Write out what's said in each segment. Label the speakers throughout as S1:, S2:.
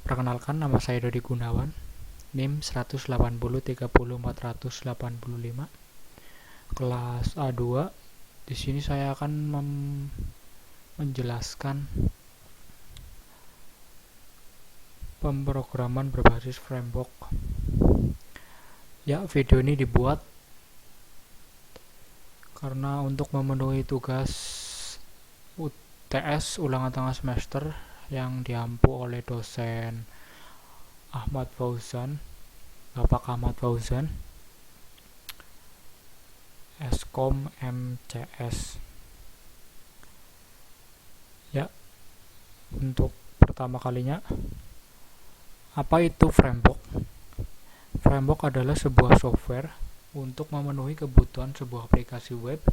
S1: Perkenalkan, nama saya Dodi Gunawan, NIM 180 30 485, kelas A2. Di sini saya akan menjelaskan pemrograman berbasis framework. Ya, video ini dibuat karena untuk memenuhi tugas UTS ulangan tengah semester yang diampu oleh dosen Bapak Ahmad Fauzan, Eskom MCS. Ya, untuk pertama kalinya, apa itu framework? Framework adalah sebuah software untuk memenuhi kebutuhan sebuah aplikasi web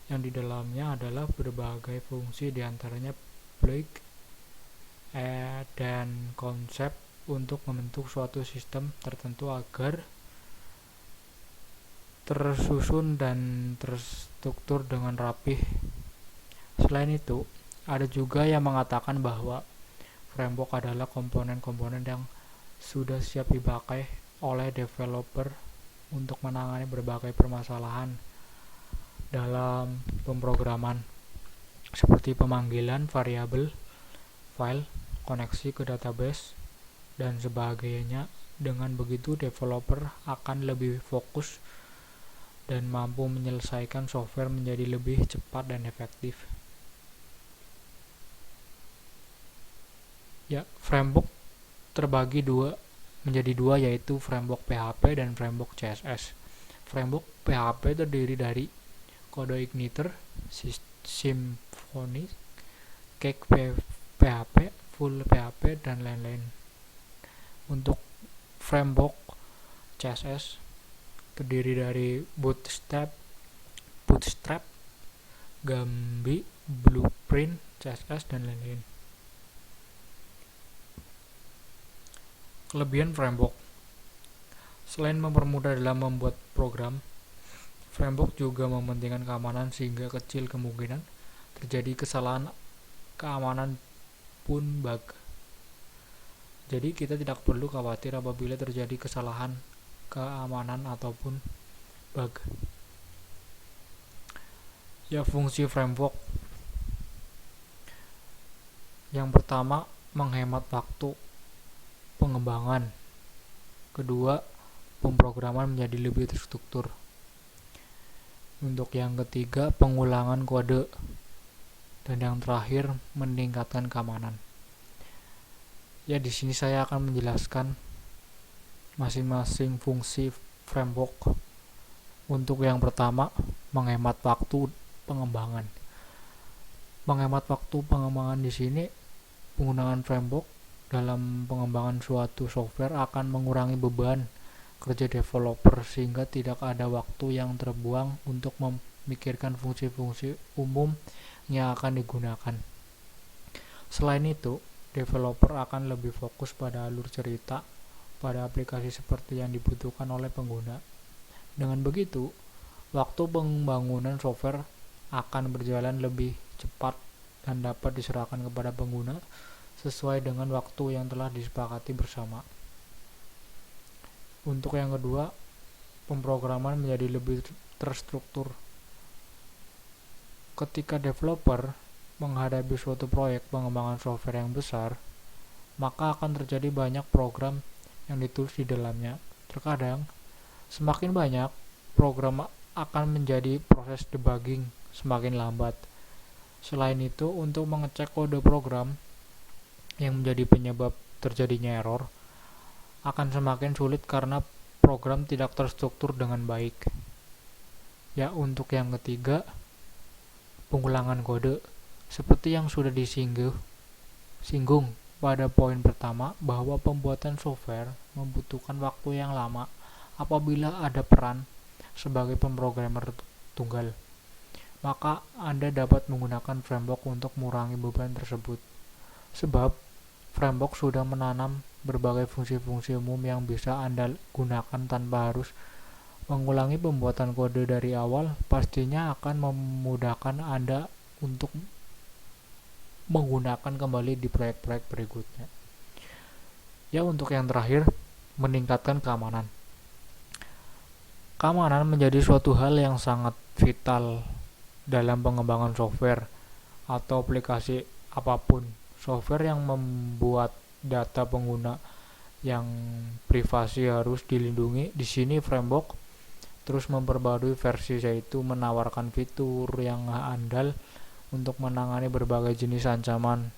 S1: yang di dalamnya adalah berbagai fungsi, diantaranya plug dan konsep untuk membentuk suatu sistem tertentu agar tersusun dan terstruktur dengan rapih. Selain itu, ada juga yang mengatakan bahwa framework adalah komponen-komponen yang sudah siap dipakai oleh developer untuk menangani berbagai permasalahan dalam pemrograman, seperti pemanggilan variabel, file, koneksi ke database, dan sebagainya. Dengan begitu, developer akan lebih fokus dan mampu menyelesaikan software menjadi lebih cepat dan efektif. Ya, framework terbagi menjadi dua, yaitu framework PHP dan framework CSS. Framework PHP terdiri dari kode igniter, Symfony, Cake PHP, Full PHP, dan lain-lain. Untuk framework CSS terdiri dari Bootstrap, Gambi, Blueprint CSS, dan lain-lain. Kelebihan framework: selain mempermudah dalam membuat program, framework juga mementingkan keamanan sehingga kecil kemungkinan terjadi kesalahan keamanan pun bug. Jadi kita tidak perlu khawatir apabila terjadi kesalahan keamanan ataupun bug. Ya, fungsi framework. Yang pertama, menghemat waktu pengembangan. Kedua, pemrograman menjadi lebih terstruktur. Untuk yang ketiga, pengulangan kode. Dan yang terakhir, meningkatkan keamanan. Ya, di sini saya akan menjelaskan masing-masing fungsi framework. Untuk yang pertama, menghemat waktu pengembangan. Menghemat waktu pengembangan di sini, penggunaan framework dalam pengembangan suatu software akan mengurangi beban kerja developer sehingga tidak ada waktu yang terbuang untuk memikirkan fungsi-fungsi umum yang akan digunakan. Selain itu, developer akan lebih fokus pada alur cerita pada aplikasi seperti yang dibutuhkan oleh pengguna. Dengan begitu, waktu pembangunan software akan berjalan lebih cepat dan dapat diserahkan kepada pengguna sesuai dengan waktu yang telah disepakati bersama. Untuk yang kedua, pemrograman menjadi lebih terstruktur. Ketika developer menghadapi suatu proyek pengembangan software yang besar, maka akan terjadi banyak program yang ditulis di dalamnya. Terkadang, semakin banyak program akan menjadi proses debugging semakin lambat. Selain itu, untuk mengecek kode program yang menjadi penyebab terjadinya error akan semakin sulit karena program tidak terstruktur dengan baik. Ya, untuk yang ketiga, pengulangan kode. Seperti yang sudah disinggung pada poin pertama, bahwa pembuatan software membutuhkan waktu yang lama apabila ada peran sebagai pemrogramer tunggal. Maka Anda dapat menggunakan framework untuk mengurangi beban tersebut. Sebab framework sudah menanam berbagai fungsi-fungsi umum yang bisa Anda gunakan tanpa harus mengulangi pembuatan kode dari awal. Pastinya akan memudahkan Anda untuk menggunakan kembali di proyek-proyek berikutnya. Ya, untuk yang terakhir, meningkatkan keamanan. Keamanan menjadi suatu hal yang sangat vital dalam pengembangan software atau aplikasi apapun. Software yang membuat data pengguna yang privasi harus dilindungi. Di sini framework terus memperbarui versi, yaitu menawarkan fitur yang andal untuk menangani berbagai jenis ancaman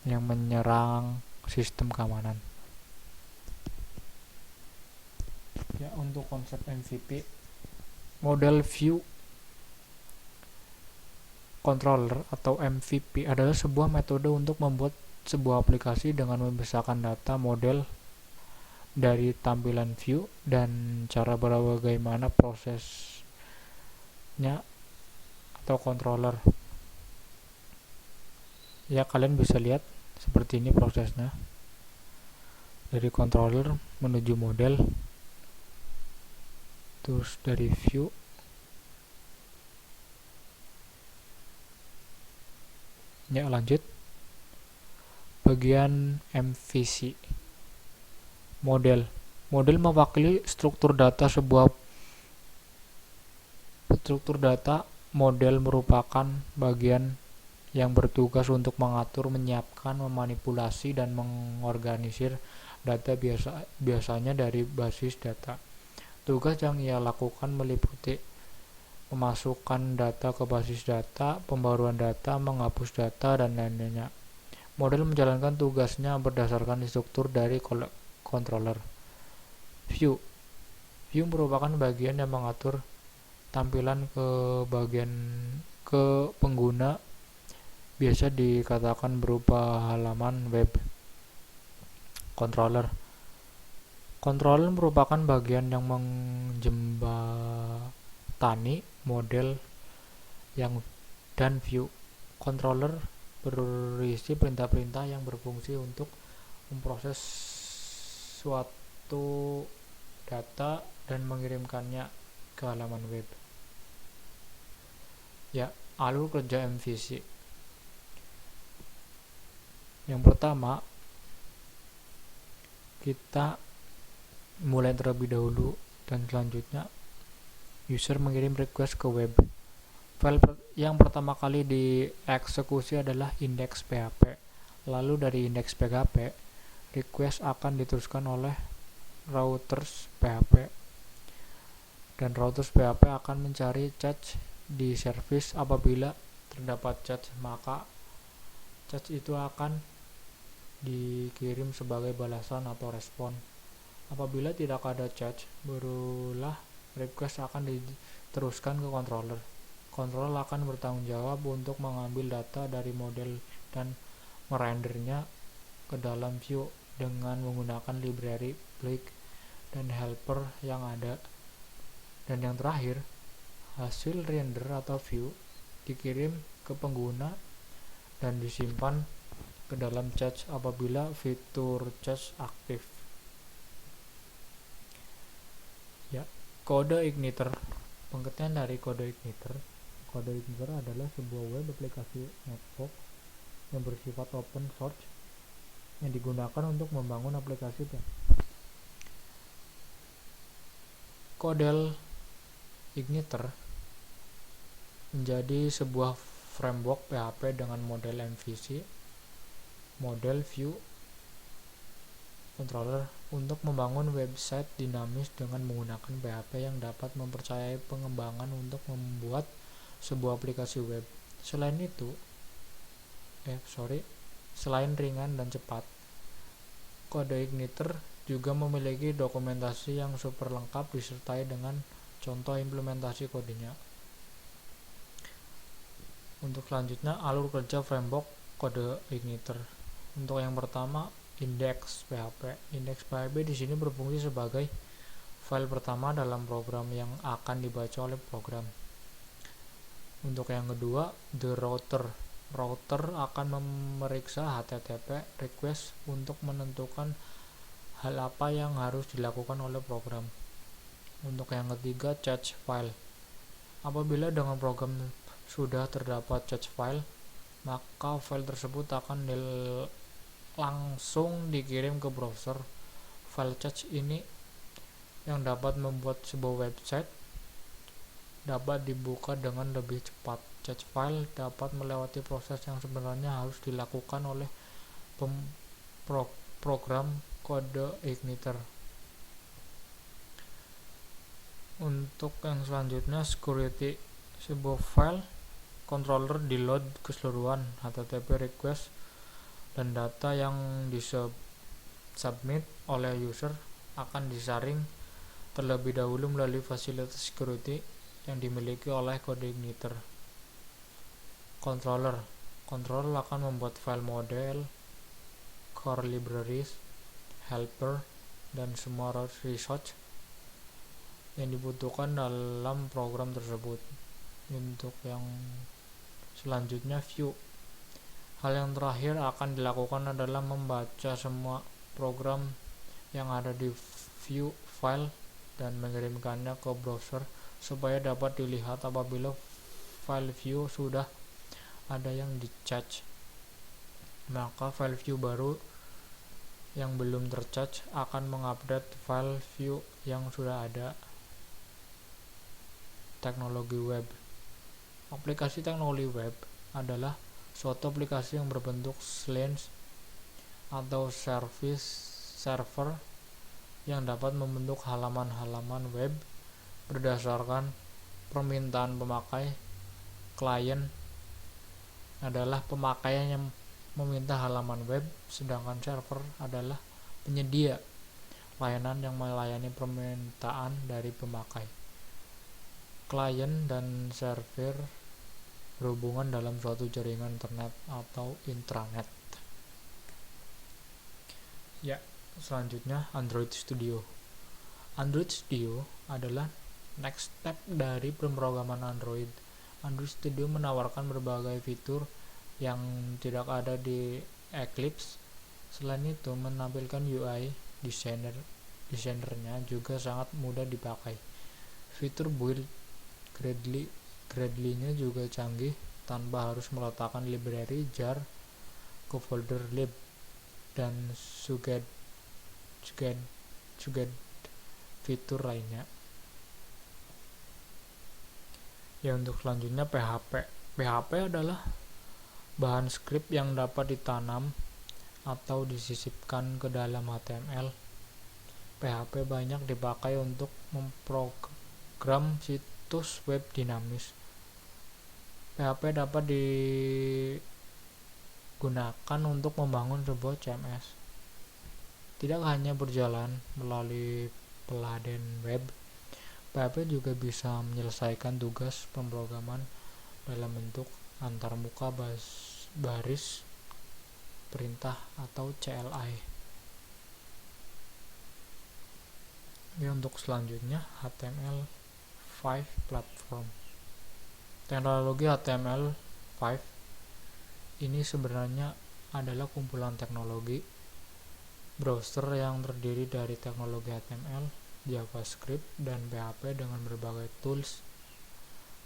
S1: yang menyerang sistem keamanan. Ya, untuk konsep MVP, model view controller atau MVP adalah sebuah metode untuk membuat sebuah aplikasi dengan memisahkan data model dari tampilan view dan cara bagaimana prosesnya atau controller. Ya, kalian bisa lihat seperti ini prosesnya. Dari controller menuju model, terus dari view ya, lanjut bagian MVC. Model mewakili struktur data sebuah model merupakan bagian yang bertugas untuk mengatur, menyiapkan, memanipulasi, dan mengorganisir data biasanya dari basis data. Tugas yang ia lakukan meliputi memasukkan data ke basis data, pembaruan data, menghapus data, dan lainnya. Model menjalankan tugasnya berdasarkan struktur dari controller. View merupakan bagian yang mengatur tampilan ke pengguna, biasa dikatakan berupa halaman web. Controller merupakan bagian yang menjembatani model dan view. Controller berisi perintah-perintah yang berfungsi untuk memproses suatu data dan mengirimkannya ke halaman web. Ya, alur kerja MVC. Yang pertama, kita mulai terlebih dahulu, dan selanjutnya user mengirim request ke web. File yang pertama kali dieksekusi adalah index.php. Lalu dari index.php, request akan diteruskan oleh routers PHP, dan routers PHP akan mencari cache di service. Apabila terdapat cache, maka cache itu akan dikirim sebagai balasan atau respon. Apabila tidak ada cache, barulah request akan diteruskan ke controller. Controller akan bertanggung jawab untuk mengambil data dari model dan merendernya ke dalam view dengan menggunakan library, Blake, dan helper yang ada. Dan yang terakhir, hasil render atau view dikirim ke pengguna dan disimpan ke dalam cache apabila fitur cache aktif. Ya, kode igniter. Pengertian dari kode igniter. Kode igniter adalah sebuah web aplikasi network yang bersifat open source yang digunakan untuk membangun aplikasi. Kode igniter menjadi sebuah framework PHP dengan model MVC, model view controller, untuk membangun website dinamis dengan menggunakan PHP yang dapat mempercayai pengembangan untuk membuat sebuah aplikasi web. Selain ringan dan cepat, kode igniter juga memiliki dokumentasi yang super lengkap disertai dengan contoh implementasi kodenya. Untuk selanjutnya, alur kerja framework kode igniter. Untuk yang pertama, index.php. Index.php di sini berfungsi sebagai file pertama dalam program yang akan dibaca oleh program. Untuk yang kedua, the router. Router akan memeriksa HTTP request untuk menentukan hal apa yang harus dilakukan oleh program. Untuk yang ketiga, cache file. Apabila dengan program sudah terdapat cache file, maka file tersebut akan langsung dikirim ke browser. File cache ini yang dapat membuat sebuah website dapat dibuka dengan lebih cepat. Cache file dapat melewati proses yang sebenarnya harus dilakukan oleh program kode igniter. Untuk yang selanjutnya, security. Sebuah file controller di load keseluruhan HTTP request dan data yang disubmit oleh user akan disaring terlebih dahulu melalui fasilitas security yang dimiliki oleh kode igniter. Controller akan membuat file model, core libraries, helper, dan semua resource yang dibutuhkan dalam program tersebut. Untuk yang selanjutnya, view. Hal yang terakhir akan dilakukan adalah membaca semua program yang ada di view file dan mengirimkannya ke browser supaya dapat dilihat apabila file view sudah ada yang di-cache. Maka file view baru yang belum tercache akan mengupdate file view yang sudah ada. Teknologi web. Aplikasi teknologi web adalah suatu aplikasi yang berbentuk client atau server yang dapat membentuk halaman-halaman web berdasarkan permintaan pemakai. Klien adalah pemakaian yang meminta halaman web, sedangkan server adalah penyedia layanan yang melayani permintaan dari pemakai. Klien dan server berhubungan dalam suatu jaringan internet atau intranet. Ya, selanjutnya Android Studio. Android Studio adalah next step dari pemrograman Android. Android Studio menawarkan berbagai fitur yang tidak ada di Eclipse. Selain itu, menampilkan UI desainernya juga sangat mudah dipakai. Fitur build Gradle-nya juga canggih tanpa harus meletakkan library jar ke folder lib dan suggest fitur lainnya. Ya, untuk selanjutnya PHP. PHP adalah bahan skrip yang dapat ditanam atau disisipkan ke dalam HTML. PHP banyak dipakai untuk memprogram situs web dinamis. PHP dapat digunakan untuk membangun sebuah CMS. Tidak hanya berjalan melalui peladen web, PHP juga bisa menyelesaikan tugas pemrograman dalam bentuk antarmuka baris perintah atau CLI. Ya, untuk selanjutnya HTML5 platform. Teknologi HTML5 ini sebenarnya adalah kumpulan teknologi browser yang terdiri dari teknologi HTML, JavaScript, dan PHP dengan berbagai tools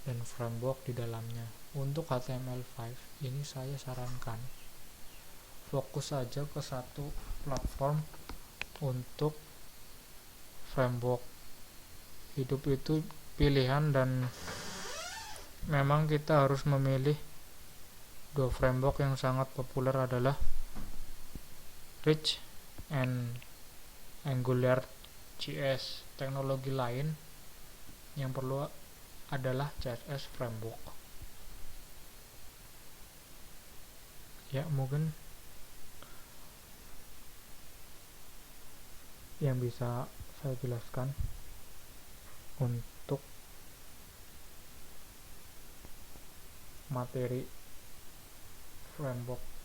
S1: dan framework di dalamnya. Untuk HTML5 ini saya sarankan fokus saja ke satu platform untuk framework. Hidup itu pilihan dan memang kita harus memilih. Dua framework yang sangat populer adalah React and AngularJS. Teknologi lain yang perlu adalah CSS framework. Ya, mungkin yang bisa saya jelaskan untuk materi framework